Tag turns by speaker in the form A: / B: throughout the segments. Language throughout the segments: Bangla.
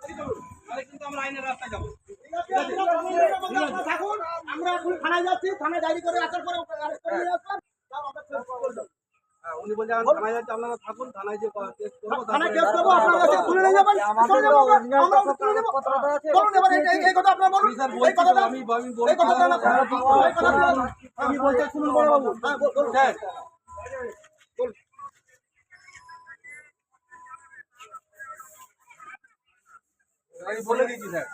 A: কিন্তু আমরা আইনের রাস্তায় যাবো।
B: থাকুন, আমরা এখন থানায় যাচ্ছি, থানায় ডায়েরি করে আসার পরে অ্যারেস্ট করে নিয়ে আসলাম।
A: উনি বলছেন থানায় যাচ্ছে, আপনারা থাকুন, থানায় যে কেস করবো,
B: থানায় কেস করবো, আপনারা কাছে তুলে নিয়ে যাবেন, চলে যাবো আমরা, আমরা তুলে নেবো। বলুন এবার এই কথা আপনারা বলুন, এই কথাটা
A: আমি
B: এই কথাটা না, এই কথাটা আমি বলতে শুনুন বড় বাবু। হ্যাঁ বলুন
A: স্যার, আমি বলে দিচ্ছি স্যার।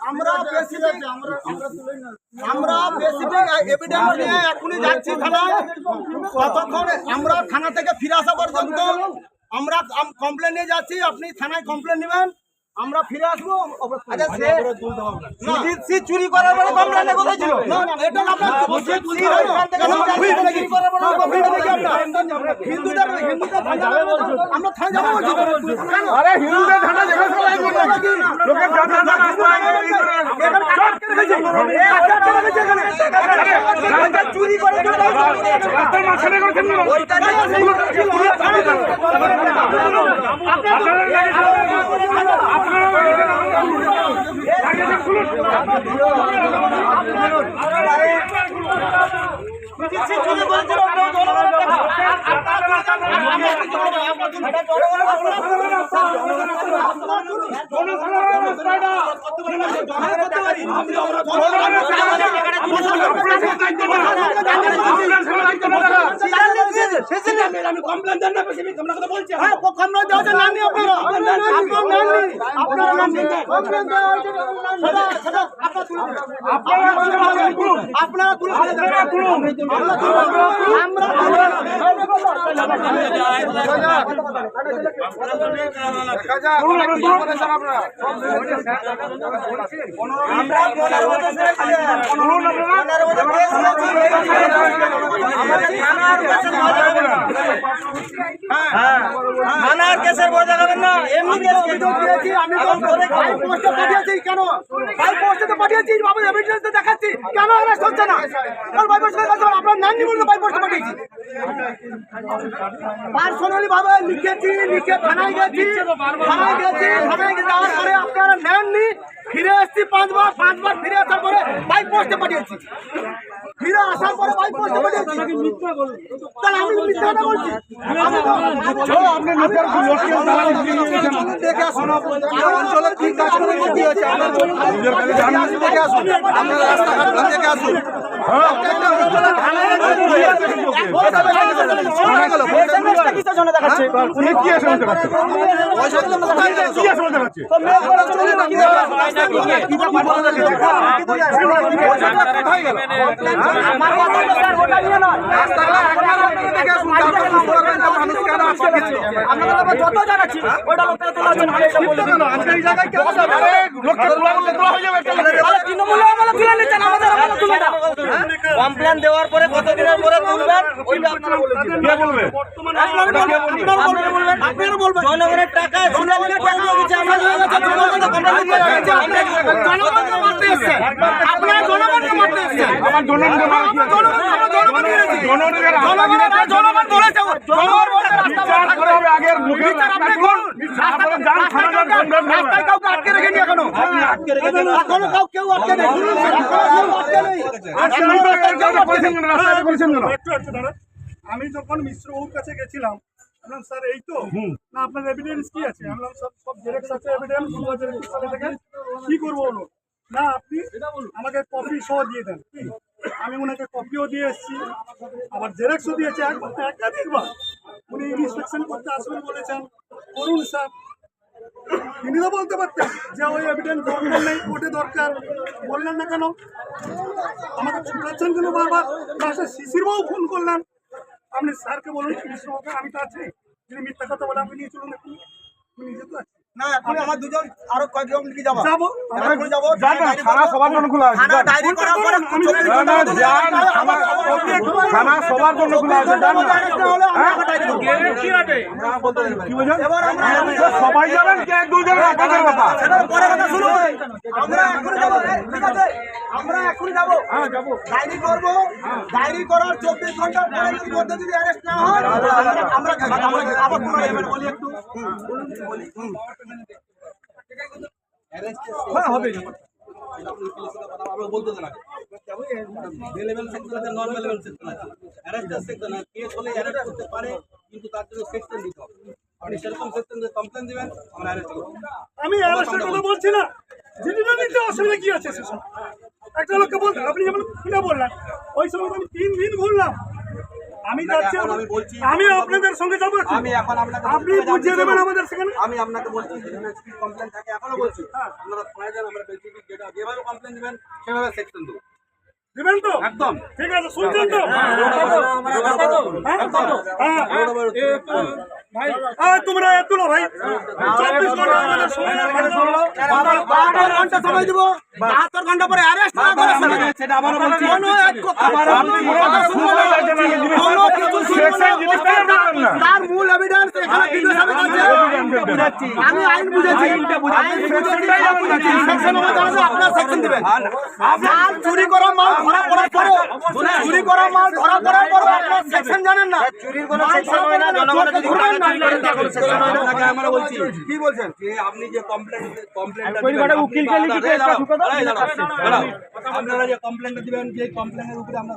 B: আমরা বেসিক এভিডেন্স নিয়ে এখনই যাচ্ছি থানায়। কতক্ষণ আমরা থানা থেকে ফিরে আসা পর্যন্ত আমরা কমপ্লেন নিয়ে যাচ্ছি, আপনি থানায় কমপ্লেন নেবেন, আমরা ফিরে আসবো।
A: আচ্ছা
B: সুজিত চুরি করার পরে কমপ্লেন কোথায় ছিল? না না, এটা না, আপনার সুজিত চুরি হয় এখান থেকে চুরি করার পরে হিন্দুদের আমরা থানা যাবো বলছি। কেন? আরে হিন্দুদের থানা যেখানে লোকের চুরি করে আমি কমপ্লেন দেন না, আমরা কথা বলছি। হ্যাঁ কমপ্লেন দেওয়া হচ্ছে, নাম নিয়ে আপনারা আপনারা তুলে থানার কেসের বোঝা যাবেন না, এমনি কেস দিয়েছি আমি তো ভাই পোস্টে পাঠিয়েছি। কেন ভাই পোস্টে তো পাঠিয়েছি, বাবু এভিডেন্স দেখাচ্ছি, কেন অ্যারেস্ট হচ্ছে না? কারণ ভাই পোস্টে আপনার নাম নিয়ে বলতে ভাই পোস্টে পাঠিয়েছি, পার্সোনালি ভাবে লিখেছি, লিখে থানায় গেছি, থানায় যাওয়ার পরে আপনারা নেননি, ফিরে এসছি 5 বার ফিরে আসার পরে ভাই পোস্টে পাঠিয়েছি, ফিরে আসার পরে ভাই পোস্টে পাঠিয়েছি। তাহলে আমি মিথ্যা কথা বলছি? আপনি দেখে আসুন অঞ্চলে কি কাজ করে কি হচ্ছে, দেখে আসুন, আপনার রাস্তাঘাট দেখে আসুন। কমপ্লেন দেওয়ার পরে কতদিনের পরে তুলবেন ওইটা আপনারা বলবেন। জনগণের টাকা জনগণকে মারতে এসছে, আপনারা জনগণকে মারতে এসছে। জনগণ বলেছে রাস্তায় কাউকে আটকে রেখেনি, এখনো কেউ আটকে নেই।
C: আমি যখন মিশ্রবাবুর কাছে গেছিলাম, বললাম স্যার এই তো না, আপনার এভিডেন্স কি আছে? বললাম সব জেরক্স আছে, এভিডেন্স কি করবো? বলুন না, আপনি আমাকে কপি সহ দিয়ে দেন। আমি ওনাকে কপিও দিয়ে এসেছি, আবার জেরক্সও দিয়েছে, একাধিকবার। উনি ইন্সপেকশন করতে আসবেন বলেছেন, করুন স্যার। তিনি তো বলতে পারতেন যে ওই এভিডেন্স দরকার নেই, কোর্টে দরকার, বললেন না কেন? আমাকে ছুটাচ্ছেন কেন বারবার? লাস্টে শিশির বাবু ফোন করলেন। আপনি স্যারকে বলুন, কৃষ্ণবাবুকে আমি তো আছি, তিনি মিথ্যা কথা বলে আপনি নিয়ে চলুন, একটু নিজে তো আছি
B: না। এখন আমার দুজন আরো কয়েকজন দিকে যাবো,
C: থানা সবার জন্য খোলা আছে,
B: ডায়েরি করার পরে
C: থানা সবার জন্য খোলা আছে। সবাই যাবেন কি এক দুজন আপনাদের ব্যাপার?
B: পরে কথা শুনুন, আমরা এখন যাবো, ঠিক আছে? আমরা এখন যাবো, ডায়েরি করবো, ডায়েরি করার 24 ঘন্টার মধ্যে যদি অ্যারেস্ট না হয় আমরা আবার বলি একটু
C: হ্যাঁ হবে
A: আমরা বলতে দেন আগে ভেলেবেল সেকশন আছে, নন ভেলেবেল সেকশন আছে। অ্যারেস্টের সেকশন আছে, কেস হলে অ্যারেস্ট করতে পারে, কিন্তু তার জন্য সেকশন দিতে হবে। আপনি সেরকম সেকশন দিয়ে কমপ্লেন দিবেন, আমরা অ্যারেস্ট করব।
C: আমি অ্যারেস্টের কথা বলছি না, জিনিসটা নিতে অসুবিধা কি আছে সেসব একটা লোককে বলতে আপনি যেমন কিনা বললেন ওই সময় তো আমি 3 দিন ঘুরলাম। আমি যাচ্ছি,
A: এখন আমি বলছি,
C: আমি আপনাদের সঙ্গে যাবো।
A: আমি এখন আপনাকে
C: আপনি বুঝিয়ে দেবেন আমাদের সেখানে।
A: আমি আপনাকে বলছি যেখানে স্পিড কমপ্লেন থাকে এখনো বলছি, আপনারা থানায় যান, আমরা বেসিক যেটা যেভাবে কমপ্লেন দিবেন সেভাবে সেকশন দেবো।
C: দেবেন তো?
A: একদম
C: ঠিক আছে, শুনছেন তো? তোমরা এত না ভাই, 24 ঘন্টা আমাদের সময় আছে।
B: 72 ঘন্টা সময় দিব, 72 ঘন্টা পরে অ্যারেস্ট না করে
A: সেটা আবারও বলছি,
B: কোনো এক কোনো কিছু শুনবো না। তার মূল এভিডেন্স এখানে ভিডিও সামনে আছে। আমি আইন বুঝেছি, সেকশন আমার জানা আছে, আপনারা সেকশন দিবেন। আর চুরি করা মাল ধরা পড়ার পরে, চুরি করা মাল ধরা পড়ার পরে আপনারা সেকশন জানেন না। চুরির কোনো সেকশন হয় না, জনগণের যদি ঘুরবেন না,
A: আপনাকে আমরা বলছি
B: কি বলছেন?
A: যে আপনি যে কমপ্লেনটা উকিলকে লিখিত আপনারা যে কমপ্লেনটা দিবেন, যে কমপ্লেনের উপরে আমরা